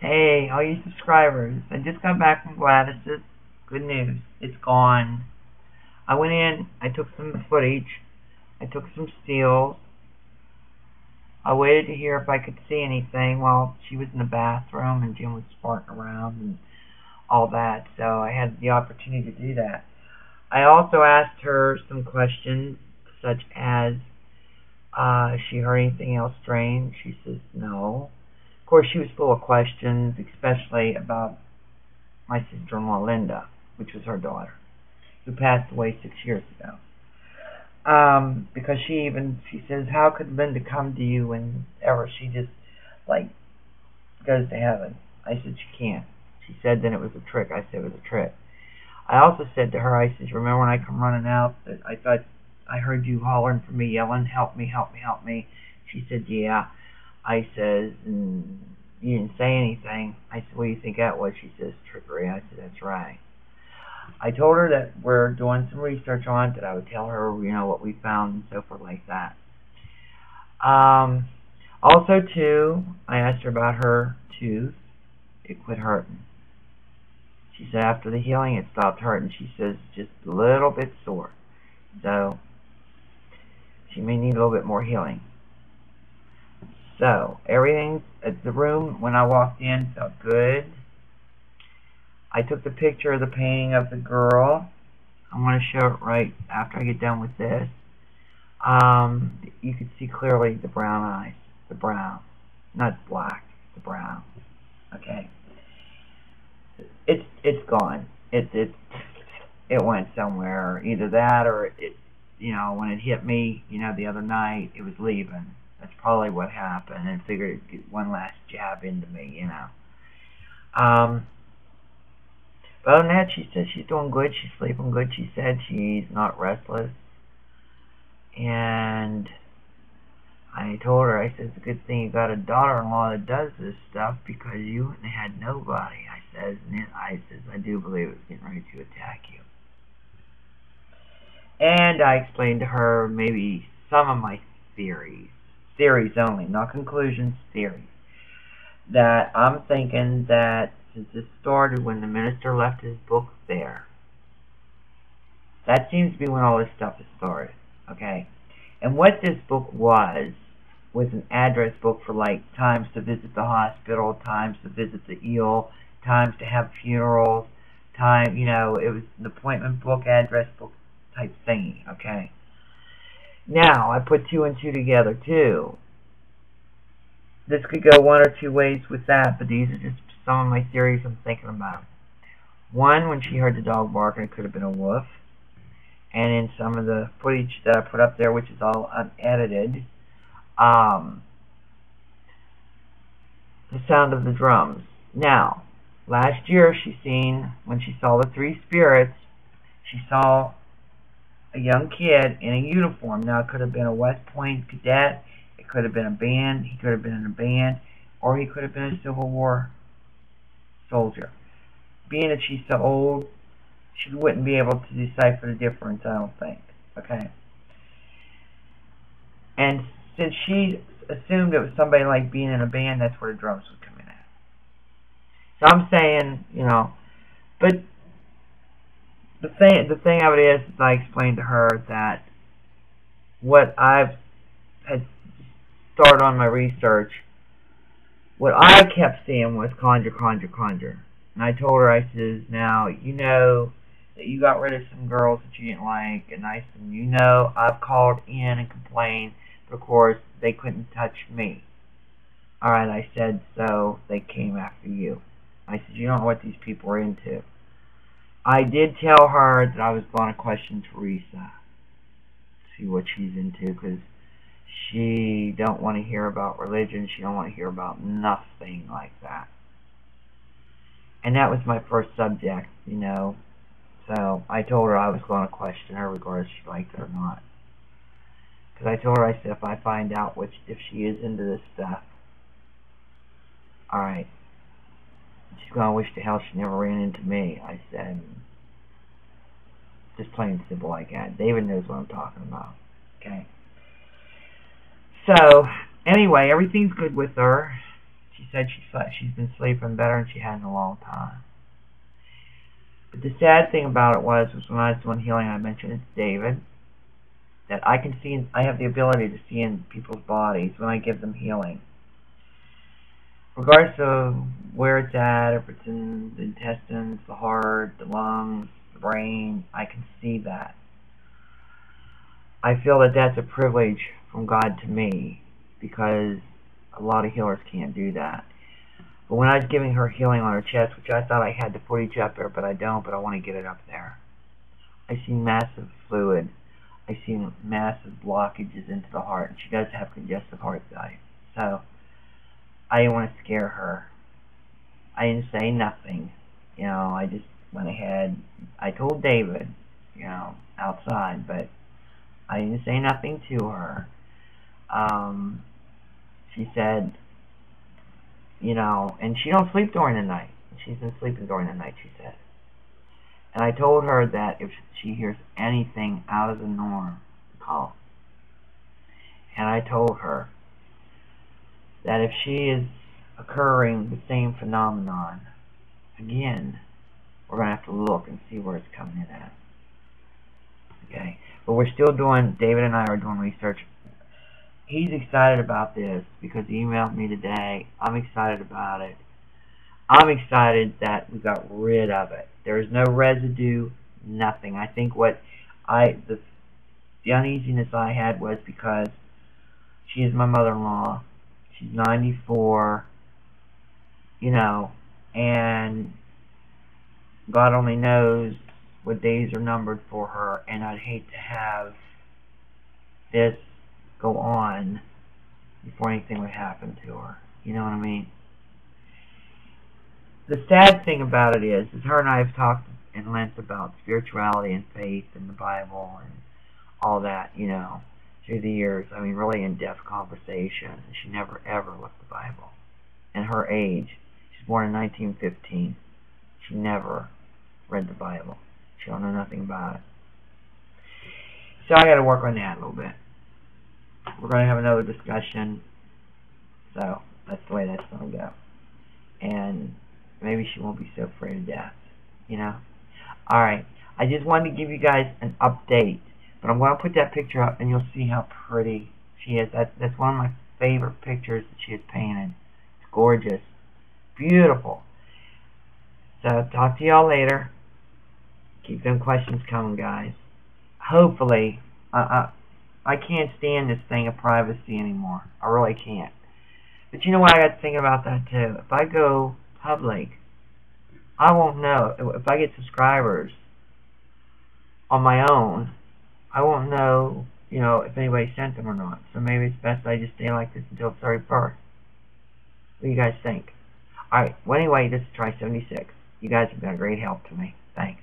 Hey, all you subscribers. I just got back from Gladys's. Good news. It's gone. I went in, I took some footage, I took some stills. I waited to hear if I could see anything while she was in the bathroom and Jim was farting around and all that, so I had the opportunity to do that. I also asked her some questions such as, has she heard anything else strange? She says no. Of course, she was full of questions, especially about my sister-in-law, Linda, which was her daughter, who passed away 6 years ago. Because she says, how could Linda come to you whenever she just, goes to heaven? I said, she can't. She said, then it was a trick. I said, it was a trick. I also said to her, I said, remember when I come running out, that I thought I heard you hollering for me, yelling, help me, help me, help me. She said, yeah. I says, and you didn't say anything. I said, what do you think that was? She says, trickery. I said, that's right. I told her that we're doing some research on it, that I would tell her, what we found and so forth like that. Also, too, I asked her about her tooth. It quit hurting. She said after the healing it stopped hurting. She says just a little bit sore. So, she may need a little bit more healing. So, everything at the room when I walked in felt good. I took the picture of the painting of the girl. I'm going to show it right after I get done with this. You can see clearly the brown eyes. The brown. Not black. The brown. Okay. It's gone. It went somewhere. Either that or when it hit me, the other night, it was leaving. That's probably what happened, and figured it'd get one last jab into me, But other than that, she said she's doing good. She's sleeping good. She said she's not restless. And I told her, I said, it's a good thing you got a daughter-in-law that does this stuff because you wouldn't have had nobody. I says, I do believe it's getting ready to attack you. And I explained to her maybe some of my theories. Theories only, not conclusions, theories. That I'm thinking that since this started when the minister left his book there, that seems to be when all this stuff has started, okay? And what this book was an address book for times to visit the hospital, times to visit the ill, times to have funerals, it was an appointment book, address book type thingy, okay? Now, I put two and two together, too. This could go one or two ways with that, but these are just some of my theories I'm thinking about. One, when she heard the dog barking, it could have been a wolf. And in some of the footage that I put up there, which is all unedited, the sound of the drums. Now, last year when she saw the three spirits, she saw a young kid in a uniform. Now, it could have been a West Point cadet, it could have been a band, he could have been in a band, or he could have been a Civil War soldier. Being that she's so old, she wouldn't be able to decipher the difference, I don't think. Okay? And since she assumed it was somebody being in a band, that's where the drums would come in at. So I'm saying, but the thing of it is I explained to her that what I've had started on my research, what I kept seeing was conjure, conjure, conjure. And I told her, I says, now, that you got rid of some girls that you didn't like, and I said, I've called in and complained, but of course, they couldn't touch me. Alright, I said, so they came after you. I said, you don't know what these people are into. I did tell her that I was going to question Teresa, see what she's into, because she don't want to hear about religion, she don't want to hear about nothing like that. And that was my first subject, So I told her I was going to question her regardless if she liked it or not. Because I told her, I said, if I find out if she is into this stuff, alright, she's going to wish to hell she never ran into me. I said, just plain simple like that. David knows what I'm talking about. Okay. So, anyway, everything's good with her. She said she's been sleeping better than she had in a long time. But the sad thing about it was when I was doing healing, I mentioned it to David, that I have the ability to see in people's bodies when I give them healing. Regardless of where it's at, if it's in the intestines, the heart, the lungs, the brain, I can see that. I feel that that's a privilege from God to me, because a lot of healers can't do that. But when I was giving her healing on her chest, which I thought I had the footage up there, but I don't, but I want to get it up there, I see massive fluid. I see massive blockages into the heart, and she does have congestive heart failure. So I didn't want to scare her. I didn't say nothing. I just went ahead. I told David, outside, but I didn't say nothing to her. She said, and she don't sleep during the night. She's been sleeping during the night, she said. And I told her that if she hears anything out of the norm, call. And I told her that if she is occurring the same phenomenon again, we're going to have to look and see where it's coming in at. Okay? But we're still David and I are doing research. He's excited about this because he emailed me today. I'm excited about it. I'm excited that we got rid of it. There is no residue, nothing. I think the uneasiness I had was because she is my mother-in-law. She's 94, and God only knows what days are numbered for her, and I'd hate to have this go on before anything would happen to her. You know what I mean? The sad thing about it is her and I have talked in length about spirituality and faith and the Bible and all that, through the years. I mean, really in-depth conversation. She never, ever looked at the Bible. And her age, she's born in 1915. She never read the Bible. She don't know nothing about it. So I got to work on that a little bit. We're going to have another discussion. So that's the way that's going to go. And maybe she won't be so afraid of death. Alright. I just wanted to give you guys an update. But I'm going to put that picture up and you'll see how pretty she is. That's one of my favorite pictures that she has painted. It's gorgeous. Beautiful. So talk to y'all later. Keep them questions coming, guys. Hopefully, I can't stand this thing of privacy anymore. I really can't. But you know what? I got to think about that too. If I go public, I won't know. If I get subscribers on my own, I won't know, if anybody sent them or not. So maybe it's best I just stay like this until the 31st. What do you guys think? Alright, well anyway, this is Try 76. You guys have been a great help to me. Thanks.